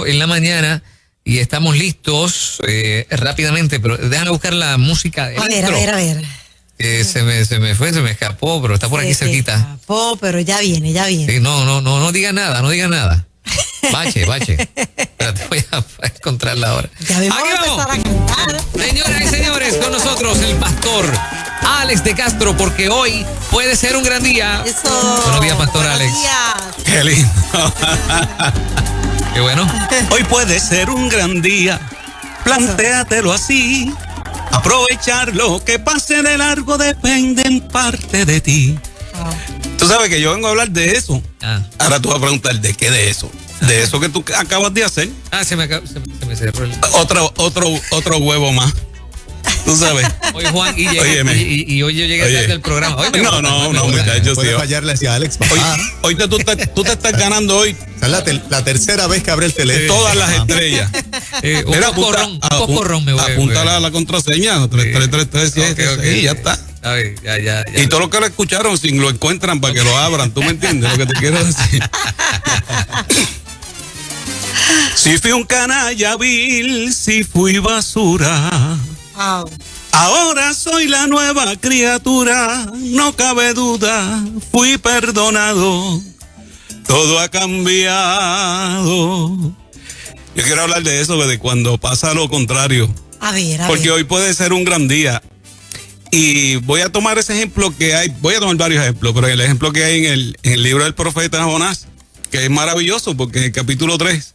en la mañana y estamos listos rápidamente, pero déjame buscar la música de A ver. se me escapó, pero está por aquí cerquita. Se escapó, pero ya viene. Sí, no diga nada. Bache. Espérate, voy a encontrarla ahora. Ya vamos a empezar a cantar. Señoras y señores, con nosotros el pastor Alex de Castro, porque hoy puede ser un gran día. Eso. Buenos días, pastor Alex. Buenos días. Qué lindo. Qué bueno. Hoy puede ser un gran día. Plantéatelo así. Aprovechar lo que pase de largo depende en parte de ti. Tú sabes que yo vengo a hablar de eso. Ahora tú vas a preguntar, ¿de qué de eso? De eso que tú acabas de hacer. Se me cerró el... Otro huevo más. Tú sabes. Oye, Juan, y hoy yo llegué tarde al programa. Hoy no, muchachos. Puedes fallarle hacia Alex. Hoy tú te estás ganando hoy. Es la tercera vez que abre el teléfono. Todas las estrellas. Un pocorrón me voy. Apunta la contraseña. 3337. Okay. Sí, ya está. Ya. Y todos los que lo escucharon, si lo encuentran para que lo abran. ¿Tú me entiendes lo que te quiero decir? Si fui un canalla vil, si fui basura. Wow. Ahora soy la nueva criatura, no cabe duda, fui perdonado, todo ha cambiado. Yo quiero hablar de eso, de cuando pasa lo contrario. A ver. Porque hoy puede ser un gran día. Y voy a tomar ese ejemplo que hay, voy a tomar varios ejemplos, pero el ejemplo que hay en el libro del profeta Jonás, que es maravilloso, porque en el capítulo 3,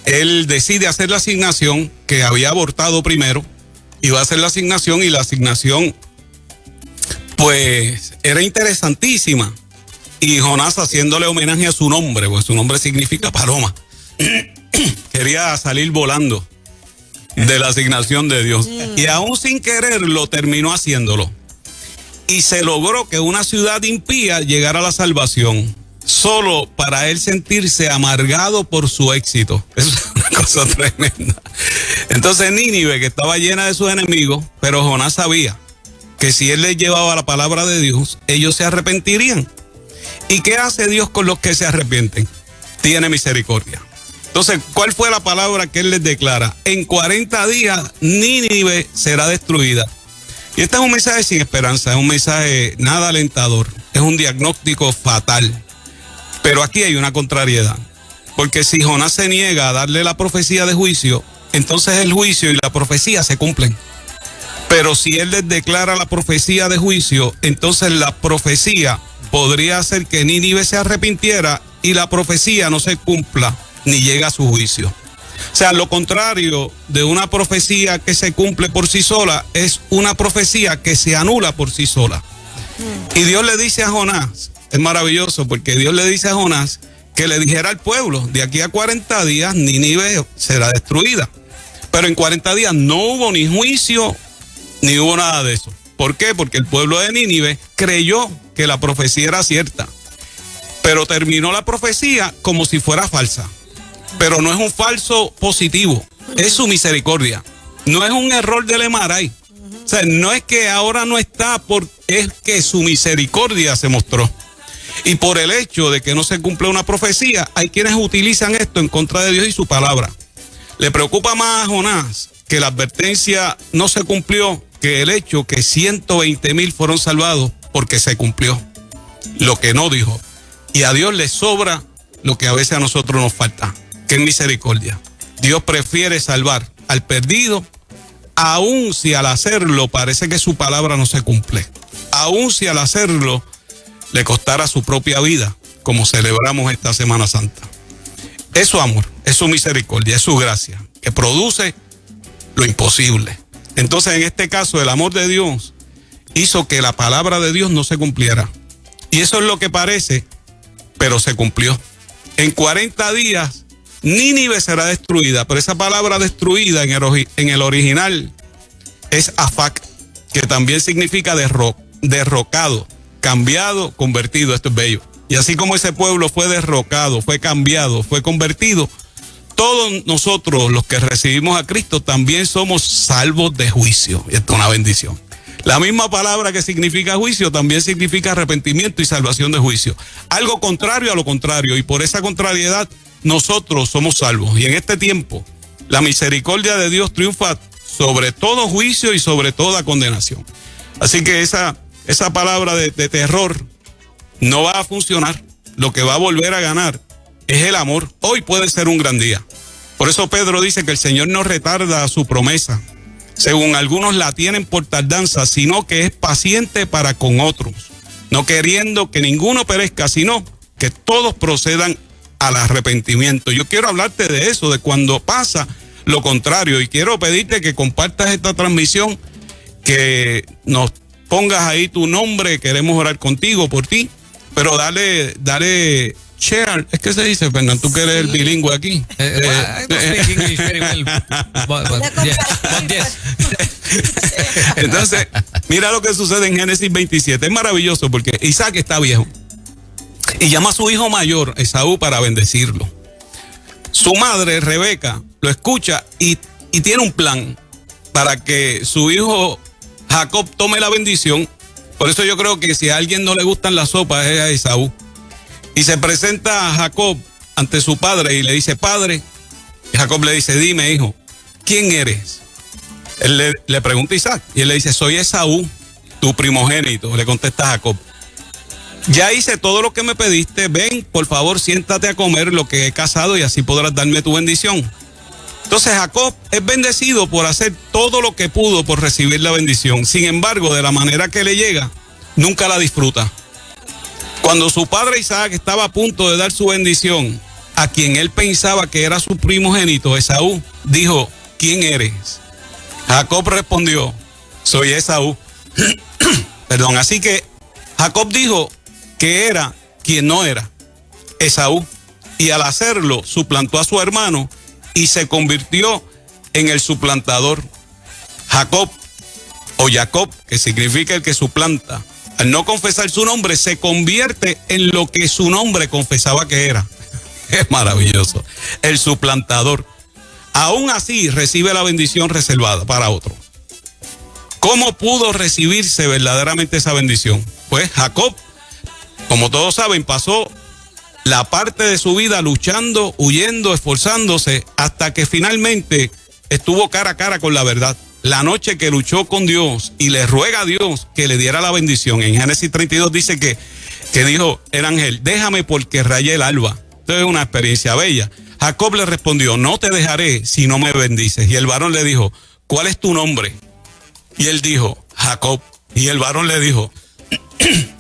él decide hacer la asignación que había abortado primero. Iba a hacer la asignación y la asignación pues era interesantísima. Y Jonás, haciéndole homenaje a su nombre, pues su nombre significa paloma, quería salir volando de la asignación de Dios. Y aún sin quererlo terminó haciéndolo. Y se logró que una ciudad impía llegara a la salvación, solo para él sentirse amargado por su éxito. Eso es una cosa tremenda. Entonces Nínive, que estaba llena de sus enemigos, pero Jonás sabía que si él les llevaba la palabra de Dios, ellos se arrepentirían. ¿Y qué hace Dios con los que se arrepienten? Tiene misericordia. Entonces, ¿cuál fue la palabra que él les declara? En 40 días Nínive será destruida. Y este es un mensaje sin esperanza, es un mensaje nada alentador, es un diagnóstico fatal. Pero aquí hay una contrariedad, porque si Jonás se niega a darle la profecía de juicio, entonces el juicio y la profecía se cumplen. Pero si él les declara la profecía de juicio, entonces la profecía podría hacer que Nínive se arrepintiera y la profecía no se cumpla ni llega a su juicio. O sea, lo contrario de una profecía que se cumple por sí sola es una profecía que se anula por sí sola. Y Dios le dice a Jonás, es maravilloso porque Dios le dice a Jonás que le dijera al pueblo, de aquí a 40 días Nínive será destruida. Pero en 40 días no hubo ni juicio, ni hubo nada de eso. ¿Por qué? Porque el pueblo de Nínive creyó que la profecía era cierta. Pero terminó la profecía como si fuera falsa. Pero no es un falso positivo, es su misericordia. No es un error del Emaray. O sea, no es que ahora no está, es que su misericordia se mostró. Y por el hecho de que no se cumple una profecía, hay quienes utilizan esto en contra de Dios y su palabra. Le preocupa más a Jonás que la advertencia no se cumplió que el hecho que 120,000 fueron salvados porque se cumplió lo que no dijo. Y a Dios le sobra lo que a veces a nosotros nos falta, que es misericordia. Dios prefiere salvar al perdido, aun si al hacerlo parece que su palabra no se cumple. Aun si al hacerlo le costara su propia vida, como celebramos esta Semana Santa. Es su amor, es su misericordia, es su gracia, que produce lo imposible. Entonces, en este caso, el amor de Dios hizo que la palabra de Dios no se cumpliera. Y eso es lo que parece, pero se cumplió. En 40 días, Nínive será destruida, pero esa palabra destruida en el original es afak, que también significa derrocado, cambiado, convertido. Esto es bello. Y así como ese pueblo fue derrocado, fue cambiado, fue convertido, todos nosotros los que recibimos a Cristo también somos salvos de juicio. Y esto es una bendición. La misma palabra que significa juicio también significa arrepentimiento y salvación de juicio. Algo contrario a lo contrario. Y por esa contrariedad nosotros somos salvos. Y en este tiempo, la misericordia de Dios triunfa sobre todo juicio y sobre toda condenación. Así que esa palabra de terror no va a funcionar. Lo que va a volver a ganar es el amor. Hoy puede ser un gran día. Por eso Pedro dice que el Señor no retarda su promesa, según algunos la tienen por tardanza, sino que es paciente para con otros, no queriendo que ninguno perezca, sino que todos procedan al arrepentimiento. Yo quiero hablarte de eso, de cuando pasa lo contrario, y quiero pedirte que compartas esta transmisión, que nos pongas ahí tu nombre, queremos orar contigo, por ti, pero dale share, es que se dice, Fernando, tú que eres el bilingüe aquí. Entonces, mira lo que sucede en Génesis 27, es maravilloso porque Isaac está viejo y llama a su hijo mayor, Esaú, para bendecirlo. Su madre, Rebeca, lo escucha y tiene un plan para que su hijo Jacob tome la bendición. Por eso yo creo que si a alguien no le gustan las sopas es a Esaú. Y se presenta a Jacob ante su padre y le dice, padre. Y Jacob le dice, dime, hijo, ¿quién eres? Él le pregunta a Isaac y él le dice, soy Esaú, tu primogénito. Le contesta a Jacob, ya hice todo lo que me pediste, ven, por favor, siéntate a comer lo que he cazado y así podrás darme tu bendición. Entonces Jacob es bendecido por hacer todo lo que pudo por recibir la bendición. Sin embargo, de la manera que le llega, nunca la disfruta. Cuando su padre Isaac estaba a punto de dar su bendición a quien él pensaba que era su primogénito, Esaú, dijo, ¿quién eres? Jacob respondió, soy Esaú. Perdón, así que Jacob dijo que era quien no era, Esaú, y al hacerlo suplantó a su hermano y se convirtió en el suplantador. Jacob, o Jacob, que significa el que suplanta, al no confesar su nombre, se convierte en lo que su nombre confesaba que era. Es maravilloso. El suplantador. Aún así recibe la bendición reservada para otro. ¿Cómo pudo recibirse verdaderamente esa bendición? Pues Jacob, como todos saben, pasó la parte de su vida luchando, huyendo, esforzándose, hasta que finalmente estuvo cara a cara con la verdad. La noche que luchó con Dios y le ruega a Dios que le diera la bendición. En Génesis 32 dice que dijo el ángel, déjame porque rayé el alba. Esto es una experiencia bella. Jacob le respondió, no te dejaré si no me bendices. Y el varón le dijo, ¿cuál es tu nombre? Y él dijo, Jacob. Y el varón le dijo,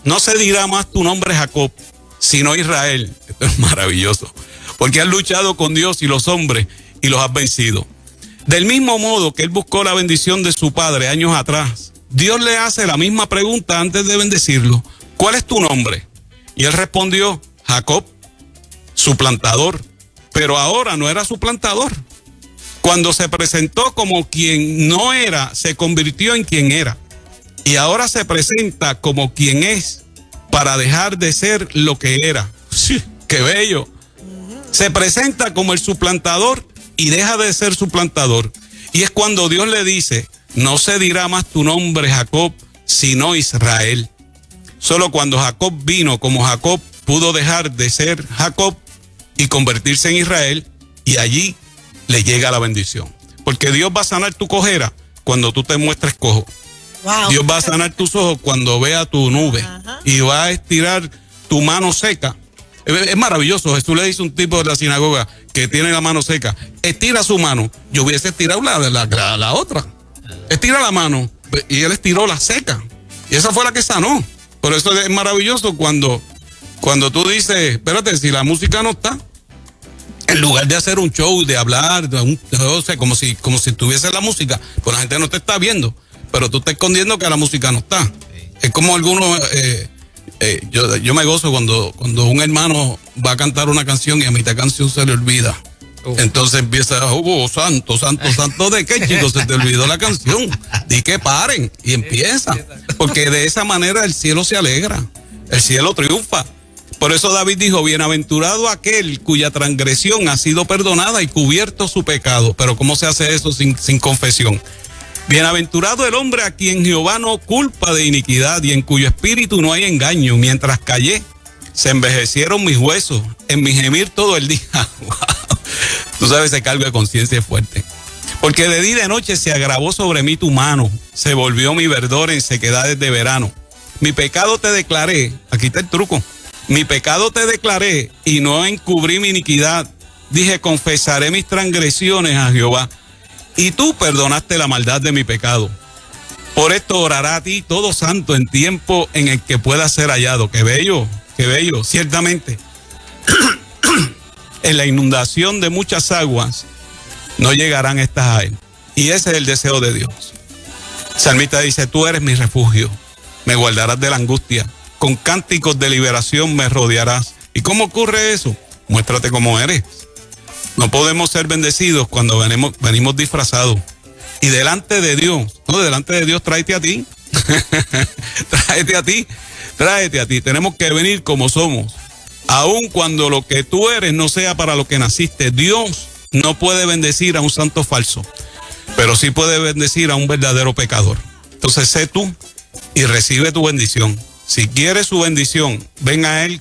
no se dirá más tu nombre Jacob, sino Israel. Esto es maravilloso, porque has luchado con Dios y los hombres y los has vencido. Del mismo modo que él buscó la bendición de su padre años atrás, Dios le hace la misma pregunta antes de bendecirlo. ¿Cuál es tu nombre? Y él respondió, Jacob, suplantador. Pero ahora no era suplantador. Cuando se presentó como quien no era, se convirtió en quien era. Y ahora se presenta como quien es, para dejar de ser lo que era. Sí, ¡qué bello! Se presenta como el suplantador y deja de ser suplantador. Y es cuando Dios le dice, no se dirá más tu nombre Jacob, sino Israel. Solo cuando Jacob vino como Jacob, pudo dejar de ser Jacob y convertirse en Israel, y allí le llega la bendición. Porque Dios va a sanar tu cojera cuando tú te muestres cojo. Wow. Dios va a sanar tus ojos cuando vea tu nube. Ajá. Y va a estirar tu mano seca. Es maravilloso. Jesús le dice a un tipo de la sinagoga que tiene la mano seca, estira su mano. Yo hubiese estirado la otra. Estira la mano. Y él estiró la seca. Y esa fue la que sanó. Por eso es maravilloso cuando tú dices, espérate, si la música no está, en lugar de hacer un show, de hablar, o sea, como si tuviese la música, pues la gente no te está viendo, pero tú estás escondiendo que la música no está. Es como algunos, yo me gozo cuando un hermano va a cantar una canción y a mitad de canción se le olvida. Entonces empieza, santo, ¿de qué, chicos? Se te olvidó la canción. Di que paren y empieza. Porque de esa manera el cielo se alegra, el cielo triunfa. Por eso David dijo, bienaventurado aquel cuya transgresión ha sido perdonada y cubierto su pecado. Pero ¿cómo se hace eso sin confesión? Bienaventurado el hombre a quien Jehová no culpa de iniquidad y en cuyo espíritu no hay engaño. Mientras callé, Se envejecieron mis huesos en mi gemir todo el día. Wow. Tú sabes, ese cargo de conciencia es fuerte. Porque de día y de noche se agravó sobre mí tu mano, se volvió mi verdor en sequedades de verano. Mi pecado te declaré, aquí está el truco, mi pecado te declaré y no encubrí mi iniquidad. Dije, confesaré mis transgresiones a Jehová y tú perdonaste la maldad de mi pecado. Por esto orará a ti todo santo en tiempo en el que pueda ser hallado. Qué bello, ciertamente. En la inundación de muchas aguas no llegarán estas a él. Y ese es el deseo de Dios. El salmista dice, tú eres mi refugio, me guardarás de la angustia, con cánticos de liberación me rodearás. ¿Y cómo ocurre eso? Muéstrate cómo eres. No podemos ser bendecidos cuando venimos disfrazados. Y delante de Dios, tráete a ti. Tráete a ti. Tenemos que venir como somos. Aun cuando lo que tú eres no sea para lo que naciste. Dios no puede bendecir a un santo falso, pero sí puede bendecir a un verdadero pecador. Entonces sé tú y recibe tu bendición. Si quieres su bendición, ven a Él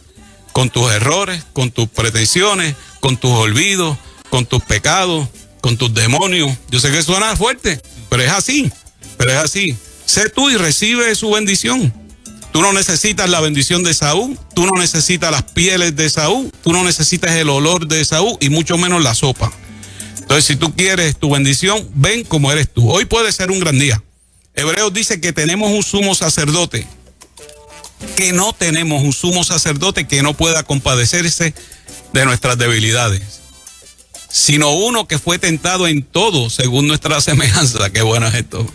con tus errores, con tus pretensiones, con tus olvidos, con tus pecados, con tus demonios. Yo sé que suena fuerte, pero es así. Sé tú y recibe su bendición. Tú no necesitas la bendición de Saúl, tú no necesitas las pieles de Saúl, tú no necesitas el olor de Saúl y mucho menos la sopa. Entonces, si tú quieres tu bendición, ven como eres tú. Hoy puede ser un gran día. Hebreos dice que tenemos un sumo sacerdote, que no tenemos un sumo sacerdote que no pueda compadecerse de nuestras debilidades, sino uno que fue tentado en todo según nuestra semejanza. Qué bueno es esto,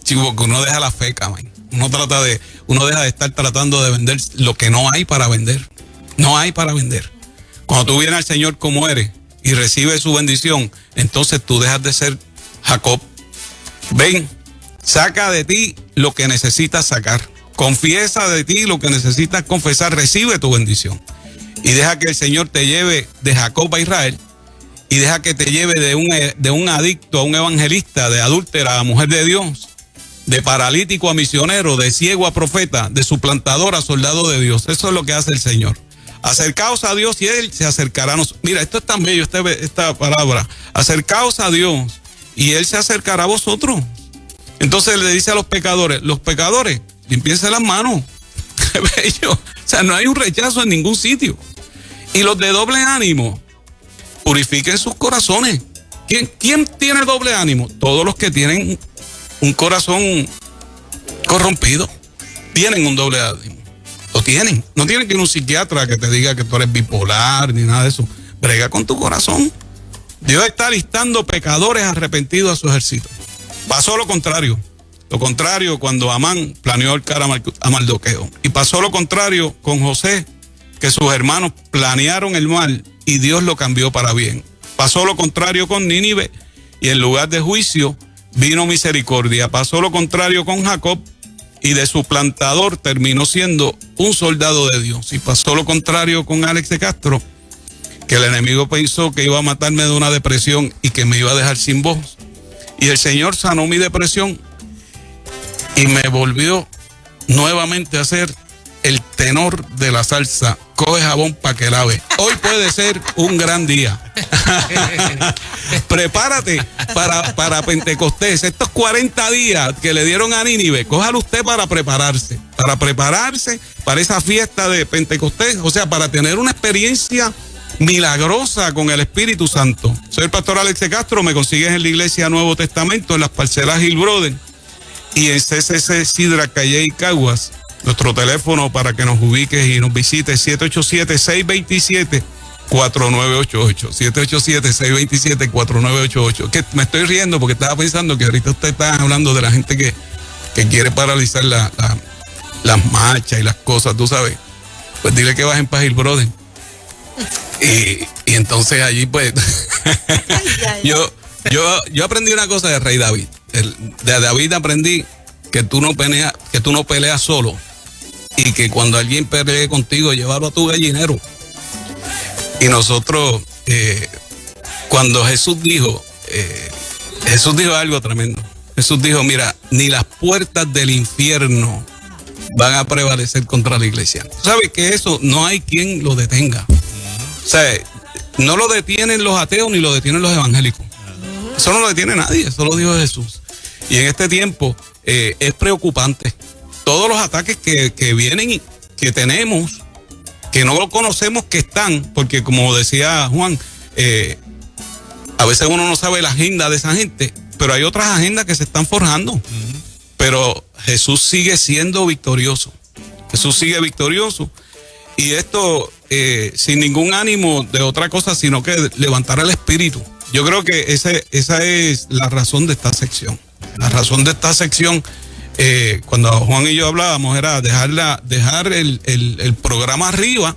chico, que uno deja la feca, man. Uno deja de estar tratando de vender lo que no hay para vender. No hay para vender. Cuando tú vienes al Señor como eres y recibes su bendición, entonces tú dejas de ser Jacob. Ven, saca de ti lo que necesitas sacar. Confiesa de ti lo que necesitas confesar. Recibe tu bendición. Y deja que el Señor te lleve de Jacob a Israel. Y deja que te lleve de un adicto a un evangelista, de adúltera a mujer de Dios, de paralítico a misionero, de ciego a profeta, de suplantador a soldado de Dios. Eso es lo que hace el Señor. Acercaos a Dios y Él se acercará a nosotros. Mira, esto es tan bello, esta palabra. Acercaos a Dios y Él se acercará a vosotros. Entonces le dice a los pecadores, limpiense las manos. Qué bello. O sea, no hay un rechazo en ningún sitio. Y los de doble ánimo, purifiquen sus corazones. ¿Quién tiene doble ánimo? Todos los que tienen un corazón corrompido tienen un doble ánimo. Lo tienen. No tienen que ir a un psiquiatra que te diga que tú eres bipolar ni nada de eso. Brega con tu corazón. Dios está listando pecadores arrepentidos a su ejército. Pasó lo contrario. Lo contrario cuando Amán planeó ahorcar a Mardoqueo. Y pasó lo contrario con José, que sus hermanos planearon el mal y Dios lo cambió para bien. Pasó lo contrario con Nínive y en lugar de juicio vino misericordia. Pasó lo contrario con Jacob y de su plantador terminó siendo un soldado de Dios. Y pasó lo contrario con Alex de Castro, que el enemigo pensó que iba a matarme de una depresión y que me iba a dejar sin voz. Y el Señor sanó mi depresión y me volvió nuevamente a ser el tenor de la salsa. Coge jabón para que lave. Hoy puede ser un gran día. Prepárate para Pentecostés. Estos 40 días que le dieron a Nínive, cójalo usted para prepararse para esa fiesta de Pentecostés. O sea, para tener una experiencia milagrosa con el Espíritu Santo. Soy el pastor Alex de Castro. Me consigues en la iglesia Nuevo Testamento, en las parcelas Hill Brothers y en CCC Sidra Calle y Caguas. Nuestro teléfono para que nos ubiques y nos visites, 787-627-4988. 787-627-4988. Que me estoy riendo porque estaba pensando que ahorita usted está hablando de la gente que quiere paralizar las marchas y las cosas, tú sabes. Pues dile que bajen para Hill Brothers. Y entonces allí pues yo aprendí una cosa de Rey David. De David aprendí que tú no peleas solo y que cuando alguien pelee contigo, llévalo a tu gallinero. Y nosotros, cuando Jesús dijo algo tremendo. Jesús dijo, mira, ni las puertas del infierno van a prevalecer contra la iglesia. ¿Sabes que eso no hay quien lo detenga? O sea, no lo detienen los ateos ni lo detienen los evangélicos. Eso no lo detiene nadie, eso lo dijo Jesús. Y en este tiempo es preocupante. Todos los ataques que vienen y que tenemos, que no lo conocemos, que están, porque como decía Juan, a veces uno no sabe la agenda de esa gente, pero hay otras agendas que se están forjando. Pero Jesús sigue siendo victorioso. Jesús sigue victorioso. Y esto sin ningún ánimo de otra cosa, sino que levantar el espíritu. Yo creo que esa es la razón de esta sección. La razón de esta sección, cuando Juan y yo hablábamos, era dejar el programa arriba,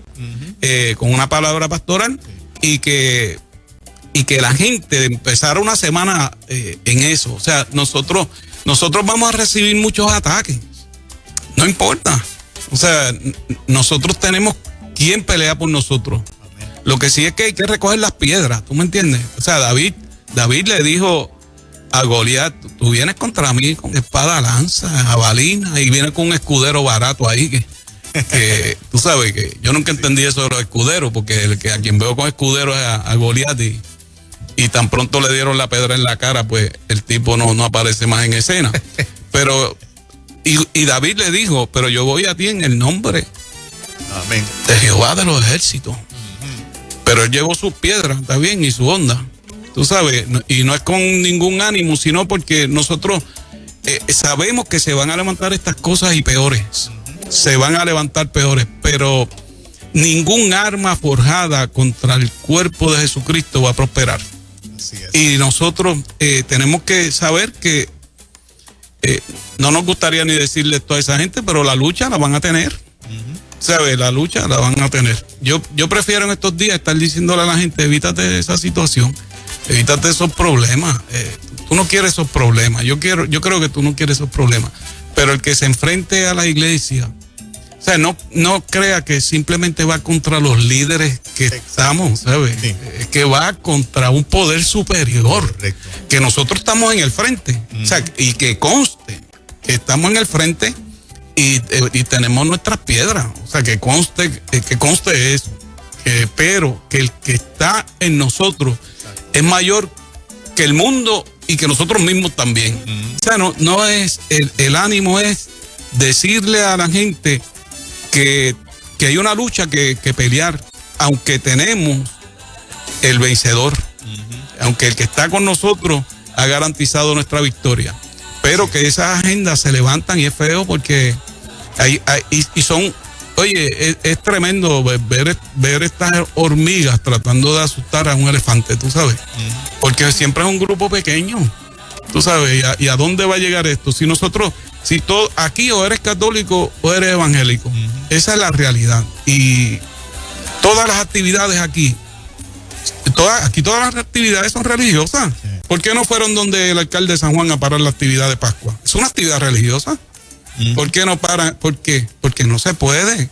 con una palabra pastoral, y que la gente empezara una semana en eso. O sea, nosotros vamos a recibir muchos ataques. No importa. O sea, nosotros tenemos quien pelea por nosotros. Lo que sí es que hay que recoger las piedras, ¿tú me entiendes? O sea, David le dijo a Goliat, tú vienes contra mí con espada, lanza, jabalina, y vienes con un escudero barato ahí que tú sabes que yo nunca entendí eso de los escuderos, porque a quien veo con escudero es a Goliat, y tan pronto le dieron la pedra en la cara, pues el tipo no aparece más en escena. Pero y David le dijo, pero yo voy a ti en el nombre Amén. de Jehová de los ejércitos. Pero él llevó sus piedras, está bien, y su onda, tú sabes, y no es con ningún ánimo, sino porque nosotros sabemos que se van a levantar estas cosas y peores, se van a levantar peores, pero ningún arma forjada contra el cuerpo de Jesucristo va a prosperar. Así es. Y nosotros tenemos que saber que no nos gustaría ni decirle esto a esa gente, pero la lucha la van a tener. ¿Sabes? La lucha la van a tener. Yo prefiero en estos días estar diciéndole a la gente, evítate esa situación, evítate esos problemas. Tú no quieres esos problemas. Yo creo que tú no quieres esos problemas. Pero el que se enfrente a la iglesia, o sea, no crea que simplemente va contra los líderes que estamos, ¿sabes? Sí. Es que va contra un poder superior. Correcto. Que nosotros estamos en el frente. O sea, y que conste que estamos en el frente y tenemos nuestras piedras. O sea, que conste eso. Pero que el que está en nosotros es mayor que el mundo y que nosotros mismos también. O sea, no es, el ánimo es decirle a la gente que hay una lucha que pelear, aunque tenemos el vencedor, aunque el que está con nosotros ha garantizado nuestra victoria, pero que esas agendas se levantan y es feo porque y son, oye, es tremendo ver estas hormigas tratando de asustar a un elefante, tú sabes, porque siempre es un grupo pequeño, tú sabes, y a dónde va a llegar esto si nosotros, aquí o eres católico o eres evangélico. Esa es la realidad. Y todas las actividades aquí, todas las actividades son religiosas. Sí. ¿Por qué no fueron donde el alcalde de San Juan a parar la actividad de Pascua? Es una actividad religiosa. ¿Por qué no paran? ¿Por qué? Porque no se puede.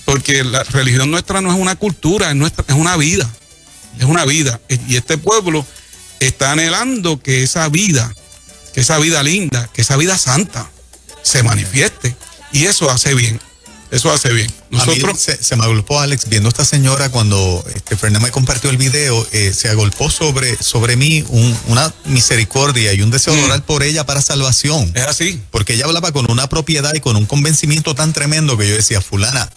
Porque la religión nuestra no es una cultura, es una vida. Es una vida. Y este pueblo está anhelando que esa vida linda, que esa vida santa se manifieste. Y eso hace bien. Eso hace bien. Nosotros, a mí se me agolpó, Alex, viendo a esta señora cuando Fernanda me compartió el video, se agolpó sobre mí una misericordia y un deseo de orar por ella para salvación. es así. Porque ella hablaba con una propiedad y con un convencimiento tan tremendo que yo decía, fulana,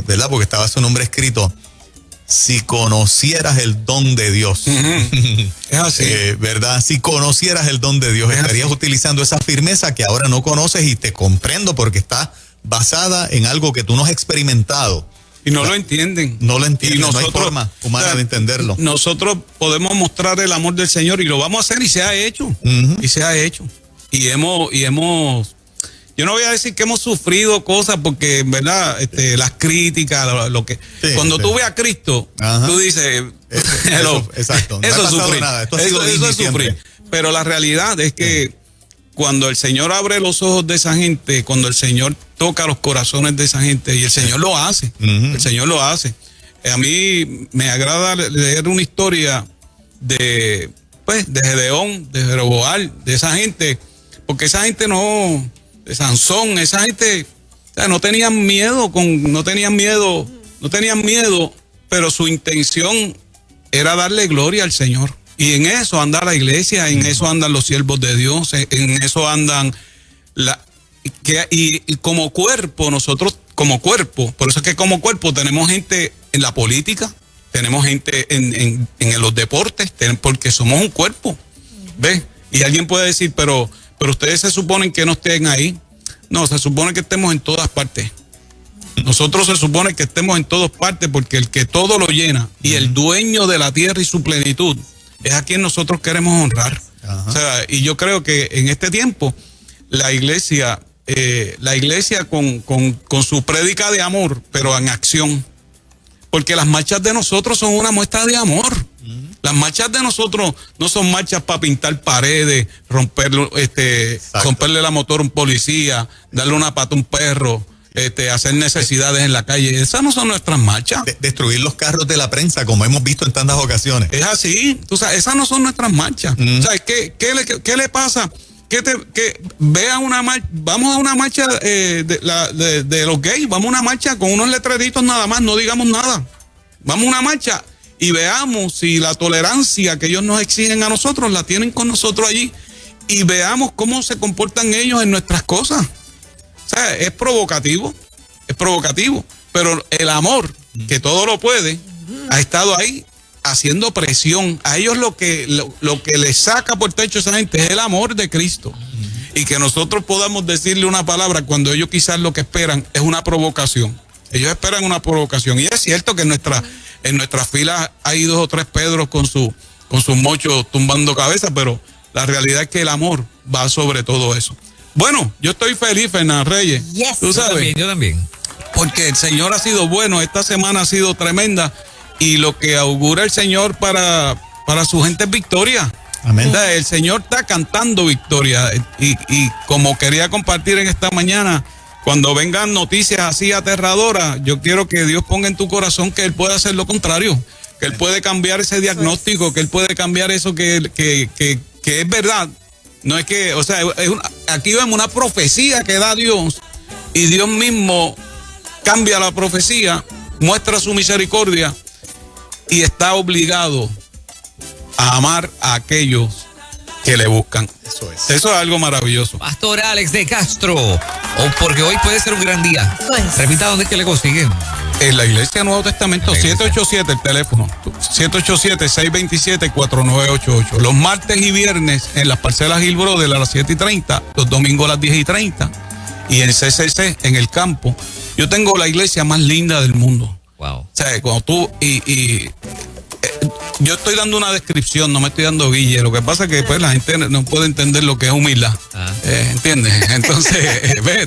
¿verdad? Porque estaba su nombre escrito, si conocieras el don de Dios. Es así. ¿Verdad? Si conocieras el don de Dios, estarías utilizando esa firmeza que ahora no conoces, y te comprendo porque está basada en algo que tú no has experimentado. Y no lo entienden. No lo entienden, Y nosotros, no hay forma humana de entenderlo. Nosotros podemos mostrar el amor del Señor y lo vamos a hacer y se ha hecho. Y se ha hecho. Y hemos, yo no voy a decir que hemos sufrido cosas porque, en verdad, las críticas, lo que... Sí, cuando sí. tú ves a Cristo, Ajá. tú dices... Eso, exacto. No ha Eso es pasado sufrir. nada. Esto ha sido Eso Disney es sufrir. siempre. Pero la realidad es que cuando el Señor abre los ojos de esa gente, cuando el Señor toca los corazones de esa gente, y el Señor lo hace, el Señor lo hace. A mí me agrada leer una historia de Gedeón, de Jeroboam, de esa gente, porque esa gente no, de Sansón, esa gente O sea, no tenían miedo, pero su intención era darle gloria al Señor. Y en eso anda la iglesia, en eso andan los siervos de Dios, en eso andan y como cuerpo, nosotros como cuerpo, por eso es que como cuerpo tenemos gente en la política, tenemos gente en los deportes, porque somos un cuerpo. ¿Ves? Y alguien puede decir, pero ustedes se suponen que no estén ahí. No, se supone que estemos en todas partes. Nosotros se supone que estemos en todas partes porque el que todo lo llena y el dueño de la tierra y su plenitud es a quien nosotros queremos honrar. Ajá. O sea, y yo creo que en este tiempo la iglesia con su prédica de amor, pero en acción. Porque las marchas de nosotros son una muestra de amor. Las marchas de nosotros no son marchas para pintar paredes, romperle la motor a un policía, darle una pata a un perro, hacer necesidades en la calle. Esas no son nuestras marchas. Destruir los carros de la prensa, como hemos visto en tantas ocasiones. Es así. Tú sabes, esas no son nuestras marchas. O sea, ¿qué le pasa? Vamos a una marcha de los gays, vamos a una marcha con unos letreritos nada más, no digamos nada. Vamos a una marcha y veamos si la tolerancia que ellos nos exigen a nosotros la tienen con nosotros allí y veamos cómo se comportan ellos en nuestras cosas. O sea, es provocativo, pero el amor, que todo lo puede, ha estado ahí haciendo presión. A ellos lo que les saca por techo a esa gente es el amor de Cristo. Y que nosotros podamos decirle una palabra cuando ellos quizás lo que esperan es una provocación. Ellos esperan una provocación. Y es cierto que en nuestras filas hay 2 o 3 Pedros con sus mochos tumbando cabeza, pero la realidad es que el amor va sobre todo eso. Bueno, yo estoy feliz, Fernan Reyes. Yes. ¿Tú sabes? Yo también. Porque el Señor ha sido bueno, esta semana ha sido tremenda. Y lo que augura el Señor para su gente es victoria. Amén. El Señor está cantando victoria. Y como quería compartir en esta mañana, cuando vengan noticias así aterradoras, yo quiero que Dios ponga en tu corazón que Él puede hacer lo contrario. Que Él puede cambiar ese diagnóstico, que Él puede cambiar eso que es verdad. No es que, o sea, aquí vemos una profecía que da Dios. Y Dios mismo cambia la profecía, muestra su misericordia. Y está obligado a amar a aquellos que le buscan. Eso es algo maravilloso. Pastor Alex de Castro. Porque hoy puede ser un gran día. Pues. Repita, ¿dónde es que le consiguen? En la Iglesia Nuevo Testamento, 787 el teléfono. 787-627-4988. Los martes y viernes en las parcelas Hill Brothers a las 7:30. Los domingos a las 10:30. Y en CCC, en el campo. Yo tengo la iglesia más linda del mundo. Wow. O sea, cuando tú yo estoy dando una descripción, no me estoy dando guille. Lo que pasa es que después la gente no puede entender lo que es humildad. ¿Entiendes? Entonces,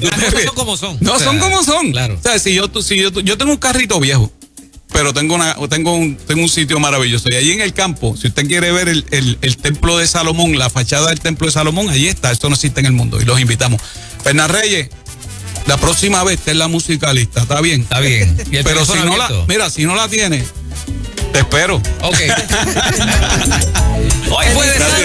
tú las cosas son como son. No, son como son. Claro. O sea, si yo tengo un carrito viejo, pero tengo un sitio maravilloso. Y allí en el campo, si usted quiere ver el templo de Salomón, la fachada del templo de Salomón, allí está. Esto no existe en el mundo y los invitamos. Fernan Reyes, la próxima vez está en la musicalista, ¿está bien? Está bien. ¿Y el pero si teléfono si no la tiene, te espero. Ok. Hoy puede ser.